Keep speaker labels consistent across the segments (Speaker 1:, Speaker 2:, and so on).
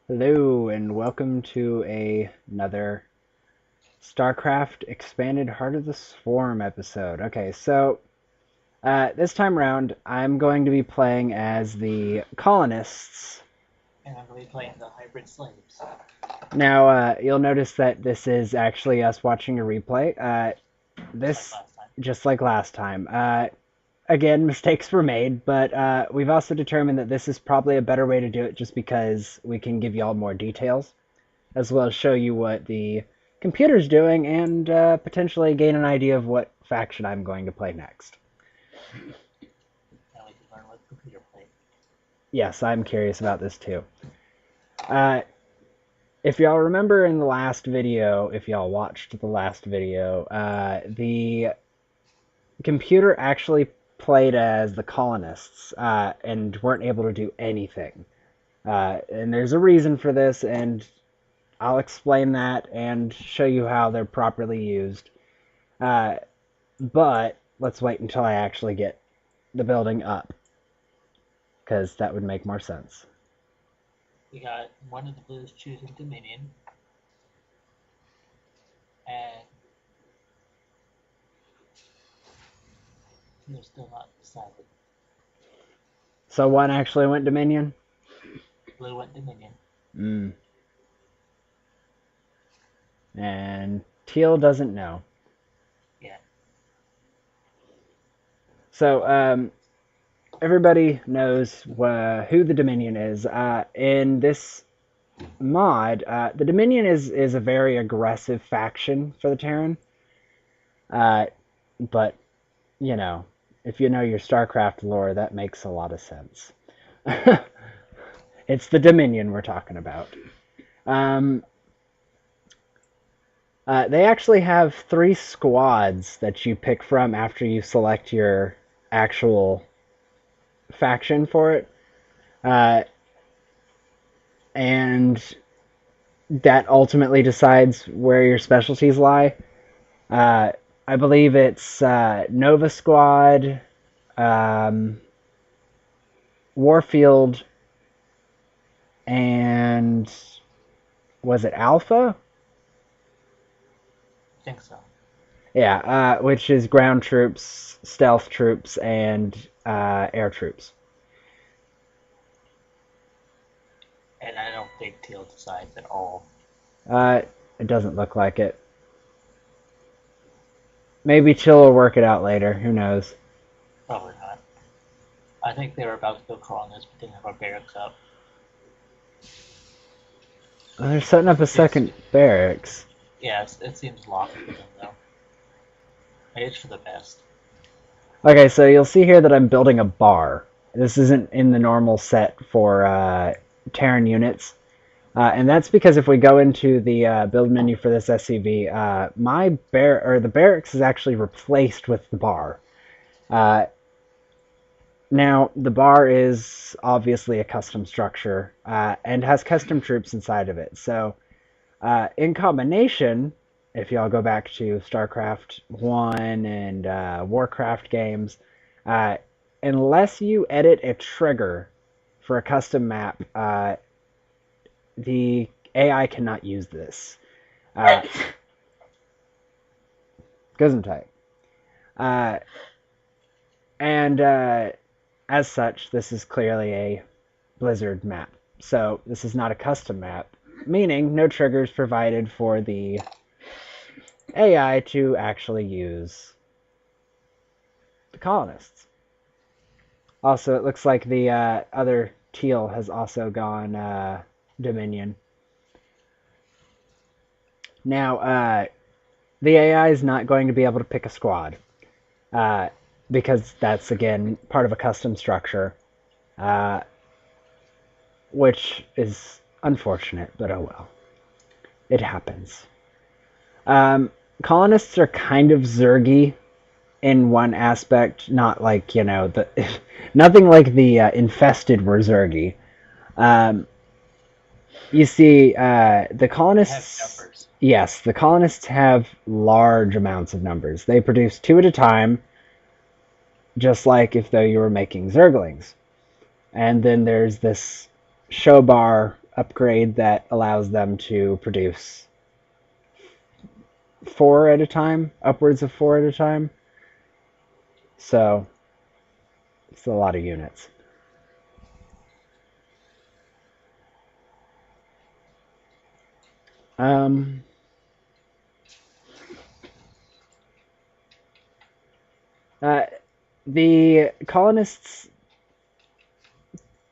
Speaker 1: Hello and welcome to another Starcraft Expanded Heart of the Swarm episode. Okay, so this time around I'm going to be playing as the Colonists.
Speaker 2: And I'm going to be playing the hybrid slaves.
Speaker 1: Now you'll notice that this is actually us watching a replay. This, just like last time. Again, mistakes were made, but we've also determined that this is probably a better way to do it just because we can give you all more details, as well as show you what the computer's doing and potentially gain an idea of what faction I'm going to play next.
Speaker 2: Now we can learn what the computer played.
Speaker 1: Yes, I'm curious about this too. If y'all remember in the last video, if y'all watched the last video, the computer actually played as the colonists and weren't able to do anything. And there's a reason for this, and I'll explain that and show you how they're properly used. But let's wait until I actually get the building up, because that would make more sense.
Speaker 2: We got one of the blues choosing Dominion. And they're still not decided.
Speaker 1: So one actually went Dominion?
Speaker 2: Blue went Dominion.
Speaker 1: And Teal doesn't know.
Speaker 2: Yeah.
Speaker 1: So, everybody knows who the Dominion is. In this mod, the Dominion is a very aggressive faction for the Terran. But, you know, if you know your StarCraft lore, that makes a lot of sense. It's the Dominion we're talking about. They actually have 3 squads that you pick from after you select your actual faction for it. And that ultimately decides where your specialties lie. I believe it's Nova Squad, Warfield, and was it Alpha?
Speaker 2: I think so.
Speaker 1: Yeah, which is ground troops, stealth troops, and air troops.
Speaker 2: And I don't think Teal decides at all.
Speaker 1: It doesn't look like it. Maybe Chill will work it out later. Who knows?
Speaker 2: Probably not. I think they were about to go Colonist, but didn't have our barracks up.
Speaker 1: Well, they're setting up a second barracks.
Speaker 2: Yes, it seems locked for them though. Maybe it's for the best.
Speaker 1: Okay, so you'll see here that I'm building a bar. This isn't in the normal set for Terran units. And that's because if we go into the build menu for this SCV, the barracks is actually replaced with the bar. Now, the bar is obviously a custom structure and has custom troops inside of it. So, in combination, if y'all go back to Starcraft 1 and Warcraft games, unless you edit a trigger for a custom map, the AI cannot use this. Gesundheit. And as such, this is clearly a Blizzard map. So this is not a custom map, meaning no triggers provided for the AI to actually use the colonists. Also, it looks like the other Teal has also gone Dominion. Now, the AI is not going to be able to pick a squad, because that's, again, part of a custom structure, which is unfortunate, but oh well. It happens. Colonists are kind of Zergy in one aspect, not like, nothing like the Infested were Zergy. You see, the colonists... Yes, the colonists have large amounts of numbers. They produce 2 at a time, just like if though you were making Zerglings. And then there's this show bar upgrade that allows them to produce 4 at a time, upwards of 4 at a time. So it's a lot of units. Uh, the colonists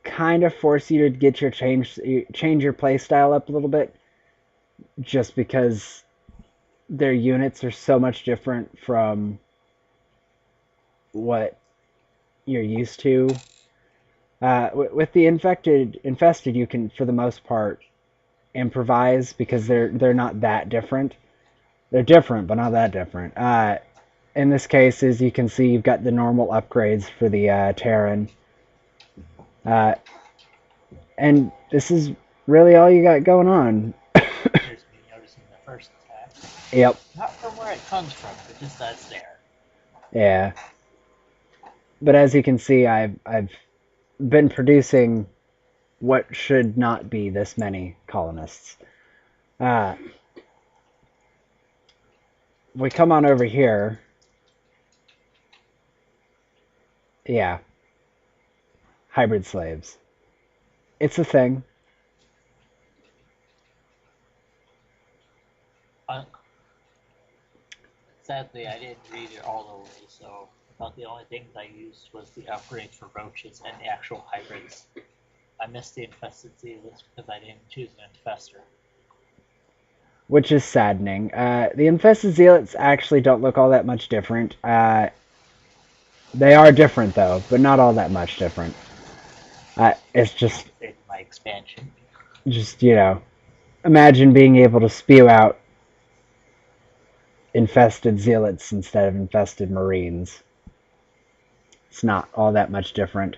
Speaker 1: kind of force you to get your change your play style up a little bit, just because their units are so much different from what you're used to. With the infested, you can, for the most part, improvise because they're not that different. They're different, but not that different. In this case, as you can see, you've got the normal upgrades for the Terran. And this is really all you got going on.
Speaker 2: Here's me noticing the first attack.
Speaker 1: Yep.
Speaker 2: Not from where it comes from, but just that it's there.
Speaker 1: Yeah. But as you can see, I've been producing what should not be this many colonists. We come on over here. Yeah. Hybrid slaves. It's a thing.
Speaker 2: Sadly, I didn't read it all the way, so about the only things I used was the upgrades for roaches and the actual hybrids. I missed the infested zealots because I didn't choose an infestor.
Speaker 1: Which is saddening. The infested zealots actually don't look all that much different. They are different, though, but not all that much different. It's just...
Speaker 2: my expansion.
Speaker 1: Just, imagine being able to spew out infested zealots instead of infested marines. It's not all that much different.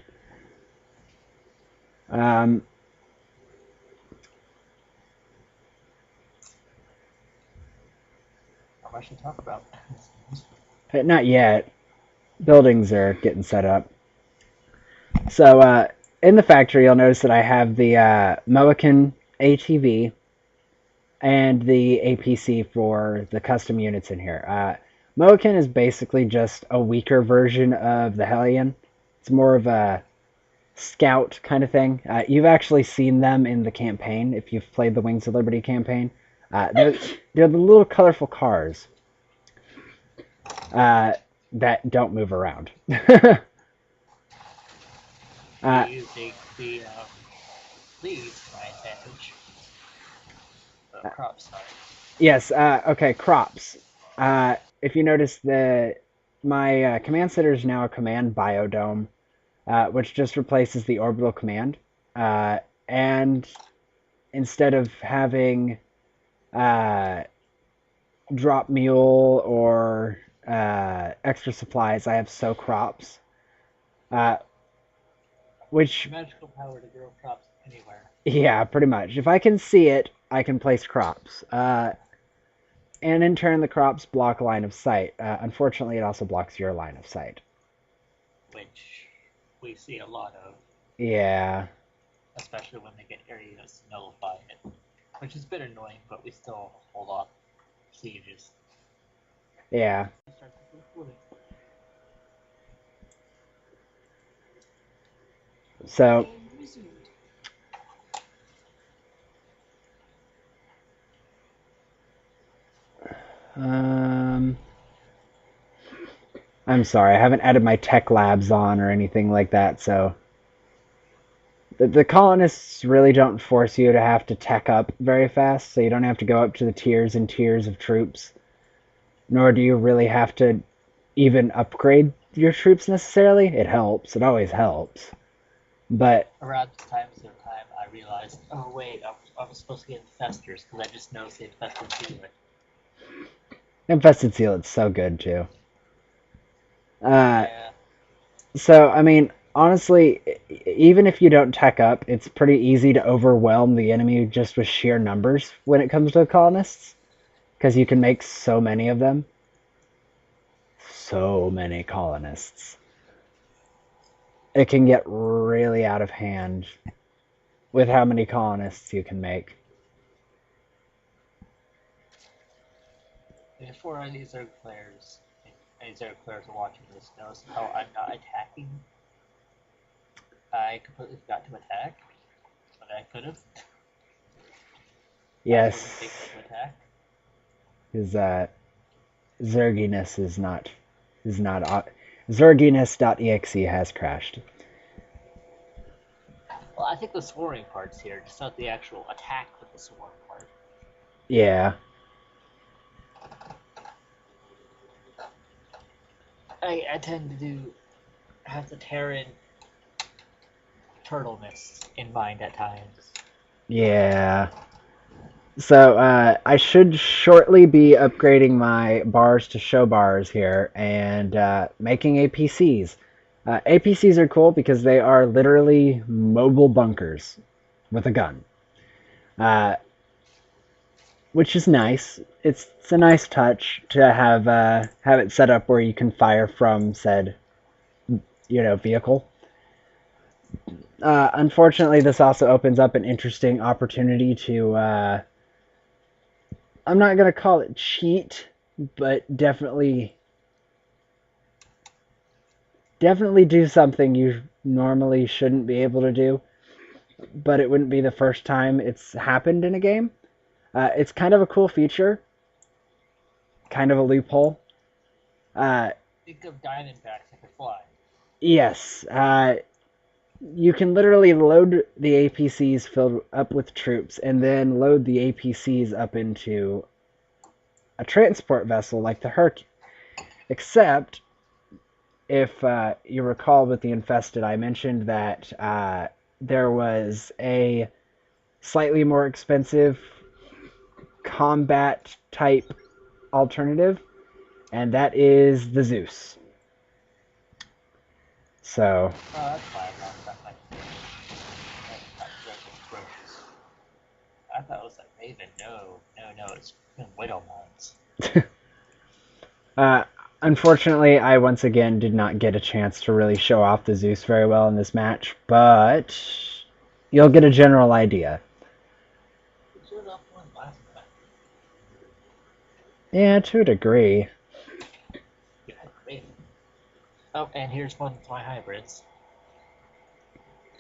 Speaker 2: Not much to talk about.
Speaker 1: Not yet. Buildings are getting set up. So, in the factory, you'll notice that I have the Mohican ATV and the APC for the custom units in here. Mohican is basically just a weaker version of the Hellion. It's more of a scout kind of thing. You've actually seen them in the campaign if you've played the Wings of Liberty campaign. They're the little colorful cars that don't move around.
Speaker 2: Using the leaves to my advantage. Crops, sorry.
Speaker 1: Yes, okay, crops. If you notice, my command center is now a command biodome, which just replaces the orbital command. And instead of having drop mule or extra supplies, I have sow crops. Which
Speaker 2: magical power to grow crops anywhere.
Speaker 1: Yeah, pretty much. If I can see it, I can place crops. And in turn, the crops block line of sight. Unfortunately, it also blocks your line of sight.
Speaker 2: Which we see a lot of.
Speaker 1: Yeah.
Speaker 2: Especially when they get areas to nullify it. Which is a bit annoying, but we still hold off sieges.
Speaker 1: Yeah. So... I'm sorry, I haven't added my tech labs on or anything like that, so... The colonists really don't force you to have to tech up very fast, so you don't have to go up to the tiers and tiers of troops. Nor do you really have to even upgrade your troops necessarily. It helps, it always helps. But...
Speaker 2: around the time I realized, oh wait, I was supposed to get infestors, because I just noticed the infested zealot.
Speaker 1: Infested zealot's so good, too.
Speaker 2: Yeah.
Speaker 1: So, I mean, honestly, even if you don't tech up, it's pretty easy to overwhelm the enemy just with sheer numbers when it comes to colonists. Because you can make so many of them. So many colonists. It can get really out of hand with how many colonists you can make.
Speaker 2: Before any Zerg players, any Zerg players are watching this, notice how I'm not attacking. I completely forgot to attack, but I could have.
Speaker 1: Yes,
Speaker 2: I didn't think to attack.
Speaker 1: his Zerginess is not Zerginess.exe has crashed.
Speaker 2: Well, I think the swarming part's here, just not the actual attack with the swarm part.
Speaker 1: Yeah.
Speaker 2: I tend to have the Terran turtle mist in mind at times.
Speaker 1: Yeah. So I should shortly be upgrading my bars to show bars here and making APCs. APCs are cool because they are literally mobile bunkers with a gun, which is nice. It's a nice touch to have it set up where you can fire from said vehicle. Unfortunately, this also opens up an interesting opportunity to I'm not going to call it cheat, but definitely do something you normally shouldn't be able to do, but it wouldn't be the first time it's happened in a game. It's kind of a cool feature, kind of a loophole.
Speaker 2: Think of Diamondbacks that could fly.
Speaker 1: Yes, you can literally load the APCs filled up with troops and then load the APCs up into a transport vessel like the Herc. Except, if you recall with the Infested, I mentioned that there was a slightly more expensive combat type alternative, and that is the Zeus. So.
Speaker 2: Oh, that's fine. I thought it was like Raven. No, it's been Widow Mines.
Speaker 1: Unfortunately, I once again did not get a chance to really show off the Zeus very well in this match, but you'll get a general idea.
Speaker 2: It showed off one last time.
Speaker 1: Yeah, to a degree.
Speaker 2: Yeah, Raven. Oh, and here's one of my hybrids.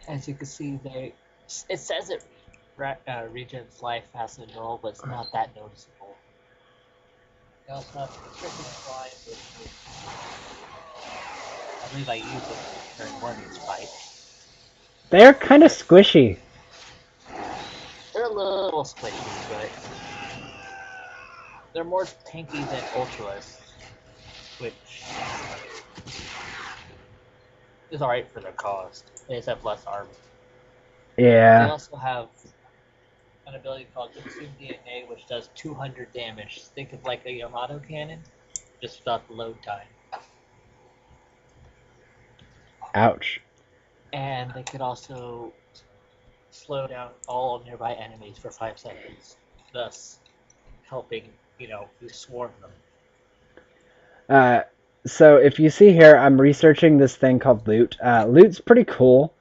Speaker 2: As you can see, it says it regens life faster than normal, but it's not that noticeable. They also have restricted fly, which I believe I used it during one of these fights.
Speaker 1: They're kind of squishy.
Speaker 2: They're a little squishy, but they're more tanky than Ultras, which is alright for their cost. They just have less armor.
Speaker 1: Yeah.
Speaker 2: They also have an ability called Consume DNA, which does 200 damage. Think of like a Yamato cannon, just without the load time.
Speaker 1: Ouch.
Speaker 2: And they could also slow down all nearby enemies for 5 seconds, thus helping, you swarm them.
Speaker 1: So if you see here, I'm researching this thing called loot. Loot's pretty cool.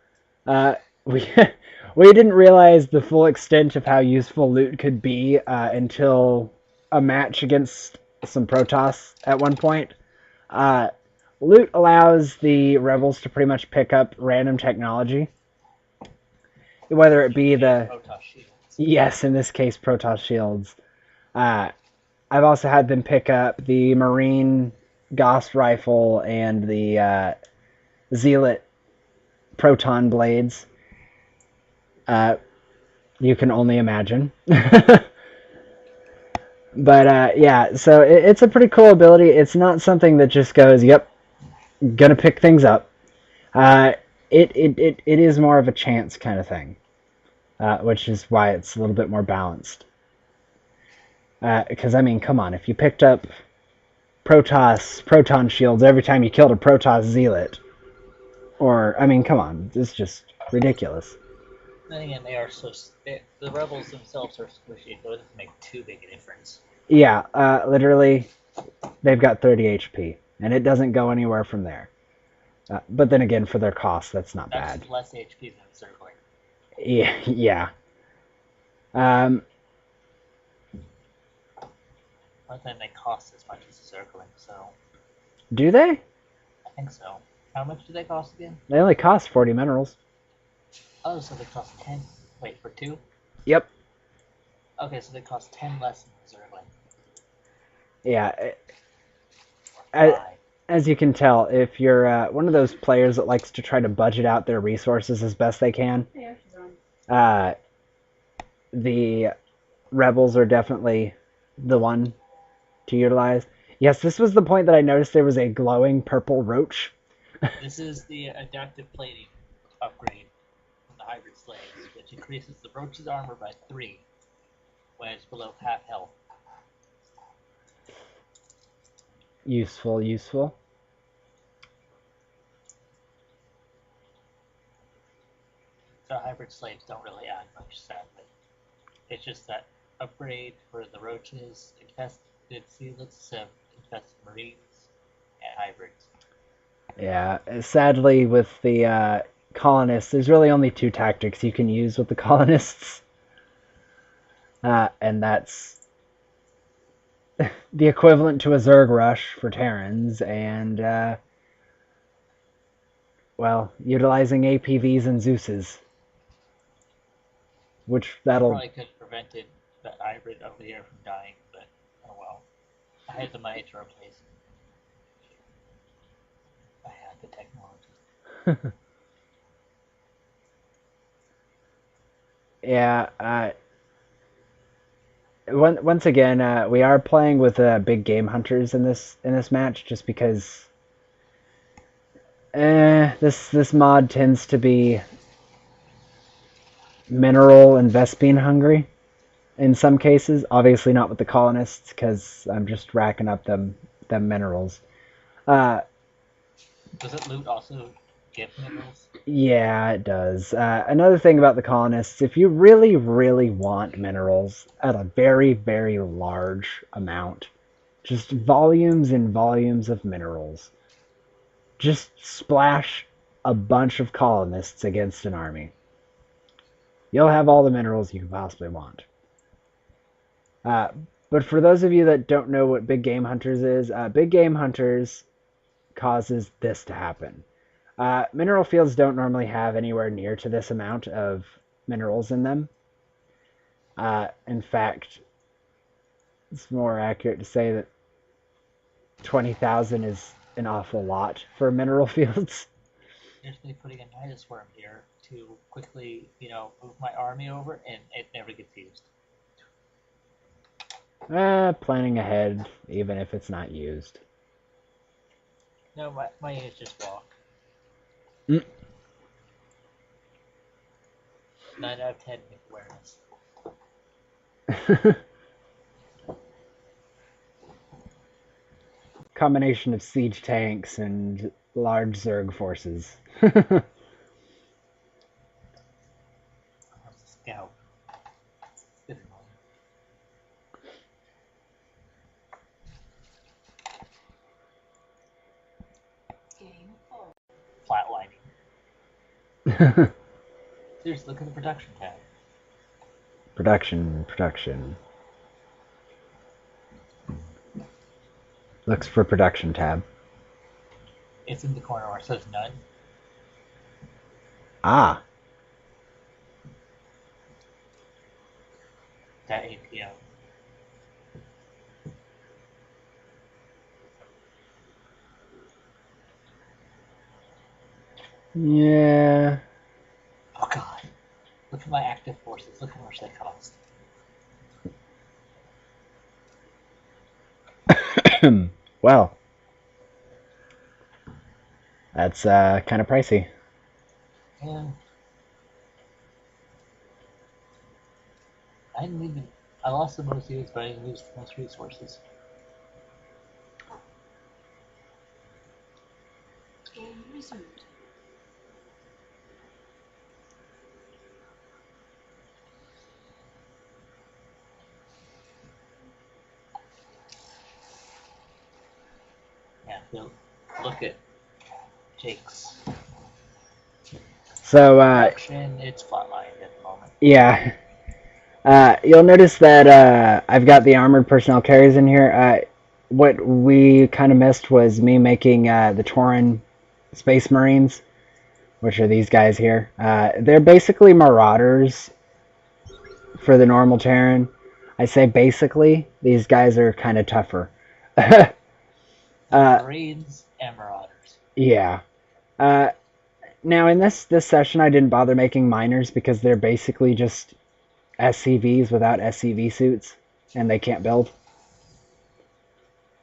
Speaker 1: We we didn't realize the full extent of how useful loot could be until a match against some Protoss at one point. Loot allows the rebels to pretty much pick up random technology, whether it be the
Speaker 2: Protoss shields.
Speaker 1: Yes, in this case, Protoss shields. I've also had them pick up the Marine Gauss rifle and the Zealot proton blades. You can only imagine. But yeah, so it's a pretty cool ability. It's not something that just goes, yep, gonna pick things up. It is more of a chance kind of thing, which is why it's a little bit more balanced. Because, I mean, come on, if you picked up proton shields every time you killed a Protoss Zealot, or, I mean, come on, it's just ridiculous.
Speaker 2: Then again, the rebels themselves are squishy, so it doesn't make too big a difference.
Speaker 1: Yeah, literally, they've got 30 HP, and it doesn't go anywhere from there. But then again, for their cost, that's not bad.
Speaker 2: That's less HP than a Zergling.
Speaker 1: Yeah, yeah. Um,
Speaker 2: But then they cost as much as a Zergling, so
Speaker 1: do they?
Speaker 2: I think so. How much do they cost again?
Speaker 1: They only cost 40 minerals.
Speaker 2: Oh, so they cost 10. Wait, for 2?
Speaker 1: Yep.
Speaker 2: Okay, so they cost 10 less than the Zergling.
Speaker 1: Yeah.
Speaker 2: Or 5.
Speaker 1: As you can tell, if you're one of those players that likes to try to budget out their resources as best they can, uh, the rebels are definitely the one to utilize. Yes, this was the point that I noticed there was a glowing purple roach.
Speaker 2: This is the adaptive plating upgrade from the hybrid slaves, which increases the roach's armor by 3 when it's below half health.
Speaker 1: Useful, useful.
Speaker 2: So hybrid slaves don't really add much, sadly. It's just that upgrade for the roaches, infested sealets, infested marines, and hybrids.
Speaker 1: Yeah, sadly with the colonists, there's really only 2 tactics you can use with the colonists. And that's the equivalent to a Zerg rush for Terrans, and, well, utilizing APVs and Zeus's. Which
Speaker 2: I
Speaker 1: that'll...
Speaker 2: probably could have prevented that hybrid over here from dying, but oh well. I had the money to replace it. I had the technology.
Speaker 1: Yeah, once again, we are playing with big game hunters in this match, just because this mod tends to be mineral and Vespine hungry in some cases. Obviously not with the colonists, because I'm just racking up them minerals.
Speaker 2: Does it loot also give minerals?
Speaker 1: Yeah, it does. Another thing about the colonists, if you really, really want minerals at a very, very large amount, just volumes and volumes of minerals, just splash a bunch of colonists against an army. You'll have all the minerals you can possibly want. Uh, but for those of you that don't know what Big Game Hunters is, Big Game Hunters causes this to happen. Mineral fields don't normally have anywhere near to this amount of minerals in them. In fact, it's more accurate to say that 20,000 is an awful lot for mineral fields.
Speaker 2: There's me putting a Nidus worm here to quickly, move my army over, and it never gets used.
Speaker 1: Planning ahead, even if it's not used.
Speaker 2: No, my units just walk.
Speaker 1: Mm.
Speaker 2: 9 out of 10 with awareness.
Speaker 1: Combination of siege tanks and large Zerg forces.
Speaker 2: Scout. Good one.
Speaker 3: Game full.
Speaker 2: Flatlining. Seriously, look at the production tab.
Speaker 1: Production. Looks for production tab.
Speaker 2: It's in the corner where it says none.
Speaker 1: Ah.
Speaker 2: That APO.
Speaker 1: Yeah.
Speaker 2: Oh god. Look at my active forces. Look how much they cost.
Speaker 1: Well. That's kind of pricey.
Speaker 2: Yeah. I lost the most units, but I didn't lose the most resources.
Speaker 3: Game resumed.
Speaker 2: Yeah, look at Jake's
Speaker 1: So,
Speaker 2: production. It's flatlined.
Speaker 1: Yeah. You'll notice that I've got the armored personnel carriers in here. What we kind of missed was me making the Tauren Space Marines, which are these guys here. They're basically marauders for the normal Terran. I say basically, these guys are kind of tougher.
Speaker 2: Marines and Marauders.
Speaker 1: Yeah. Now in this session, I didn't bother making miners because they're basically just SCVs without SCV suits, and they can't build.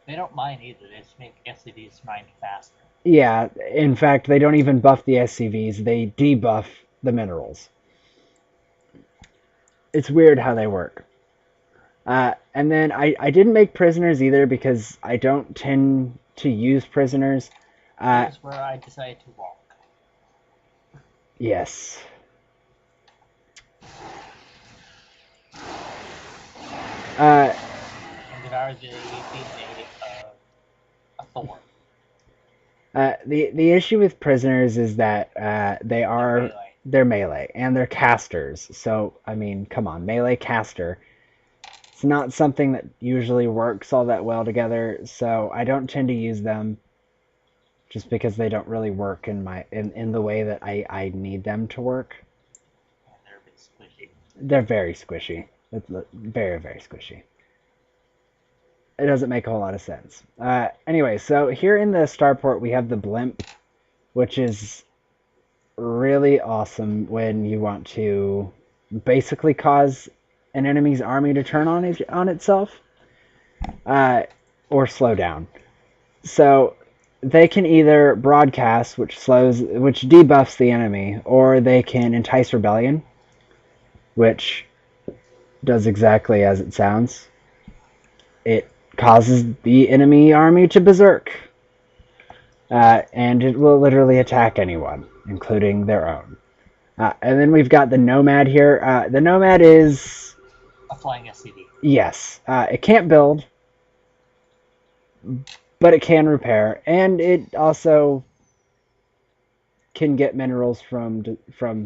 Speaker 2: They don't mine either. They just make SCVs mine faster.
Speaker 1: Yeah, in fact, they don't even buff the SCVs. They debuff the minerals. It's weird how they work. And then I didn't make prisoners either because I don't tend to use prisoners.
Speaker 2: Here's where I decided to walk.
Speaker 1: Yes.
Speaker 2: And devour the DNA of a thorn.
Speaker 1: The issue with prisoners is that they're melee and they're casters. So I mean, come on, melee caster. It's not something that usually works all that well together. So I don't tend to use them, just because they don't really work in the way that I need them to work.
Speaker 2: And they're a bit squishy.
Speaker 1: They're very squishy. It's very, very squishy. It doesn't make a whole lot of sense. Anyway, so here in the starport we have the blimp, which is really awesome when you want to basically cause an enemy's army to turn on itself, or slow down. So they can either broadcast, which debuffs the enemy, or they can entice rebellion, which does exactly as it sounds. It causes the enemy army to berserk. And it will literally attack anyone, including their own. And then we've got the Nomad here. The Nomad is
Speaker 2: a flying SCV.
Speaker 1: Yes. It can't build, but it can repair, and it also can get minerals from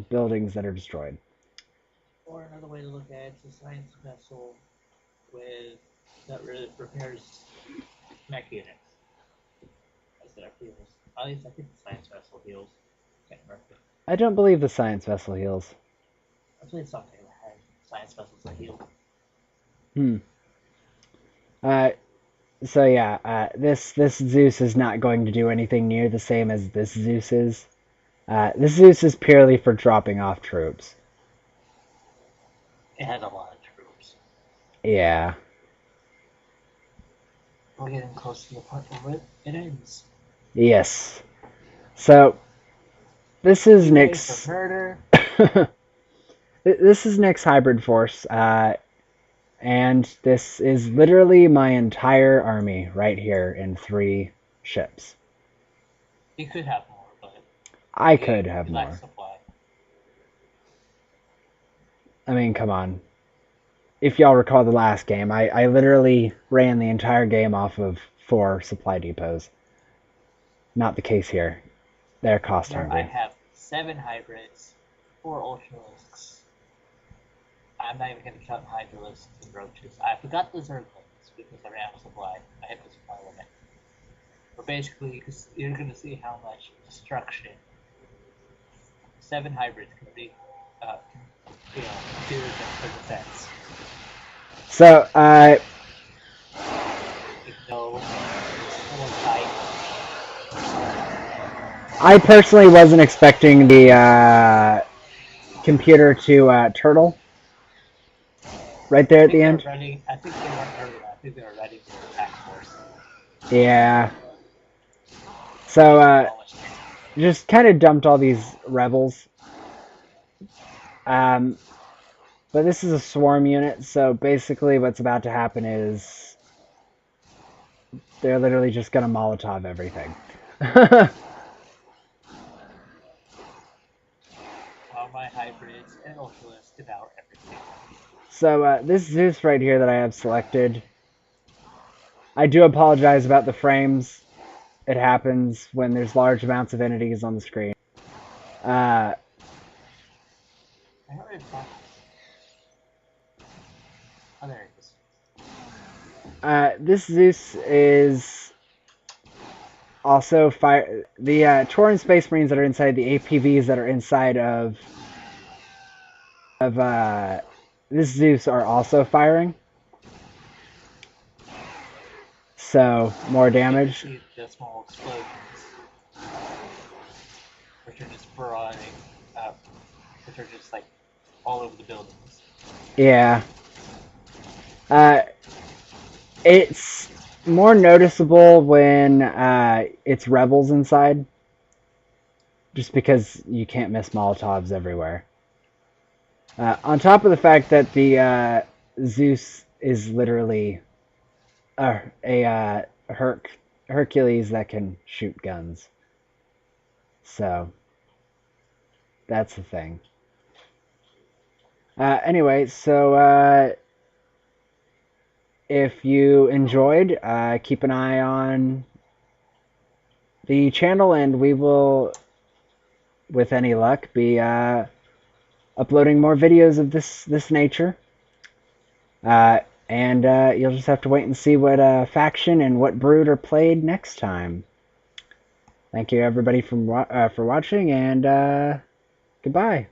Speaker 1: buildings that are destroyed.
Speaker 2: Or another way to look at it, it's a science vessel that repairs mech units. Instead of heals. At least I think the science vessel heals. Can't remember.
Speaker 1: I don't believe the science vessel heals.
Speaker 2: I believe something that had science vessels that heal.
Speaker 1: So yeah, this Zeus is not going to do anything near the same as this Zeus is. This Zeus is purely for dropping off troops.
Speaker 2: It has a lot of troops.
Speaker 1: Yeah.
Speaker 2: We're getting close to the point where it ends.
Speaker 1: Yes. So this is Nick's
Speaker 2: murder.
Speaker 1: This is Nick's hybrid force, and this is literally my entire army right here in 3 ships.
Speaker 2: You could have more, but
Speaker 1: I could have more.
Speaker 2: Supply.
Speaker 1: I mean, come on. If y'all recall the last game, I literally ran the entire game off of 4 supply depots. Not the case here. They're cost hungry.
Speaker 2: I have 7 hybrids, 4 ultralisks. I'm not even going to count hydralisks and roaches. I forgot the zerglings because I ran out of supply. I hit the supply limit. But basically, you're going to see how much destruction 7 hybrids can be, do for defense.
Speaker 1: So, I personally wasn't expecting the computer to turtle right there at the end.
Speaker 2: I think they weren't early. I think they were ready for the attack force.
Speaker 1: Yeah. So, just kind of dumped all these rebels. But this is a swarm unit, so basically what's about to happen is they're literally just going to Molotov everything.
Speaker 2: All my hybrids and ultralists devour everything.
Speaker 1: So this Zeus right here that I have selected, I do apologize about the frames. It happens when there's large amounts of entities on the screen.
Speaker 2: other areas.
Speaker 1: This Zeus is also fire. The Tauran Space Marines that are inside, the APVs that are inside of this Zeus are also firing. So more
Speaker 2: You
Speaker 1: damage.
Speaker 2: see the small explosions, which are just barraging, which are just like all over the buildings.
Speaker 1: Yeah. It's more noticeable when it's rebels inside, just because you can't miss Molotovs everywhere. On top of the fact that the Zeus is literally a Hercules that can shoot guns. So that's the thing. Anyway, so if you enjoyed, keep an eye on the channel, and we will, with any luck, be uploading more videos of this nature. And you'll just have to wait and see what faction and what brood are played next time. Thank you everybody for watching, and goodbye.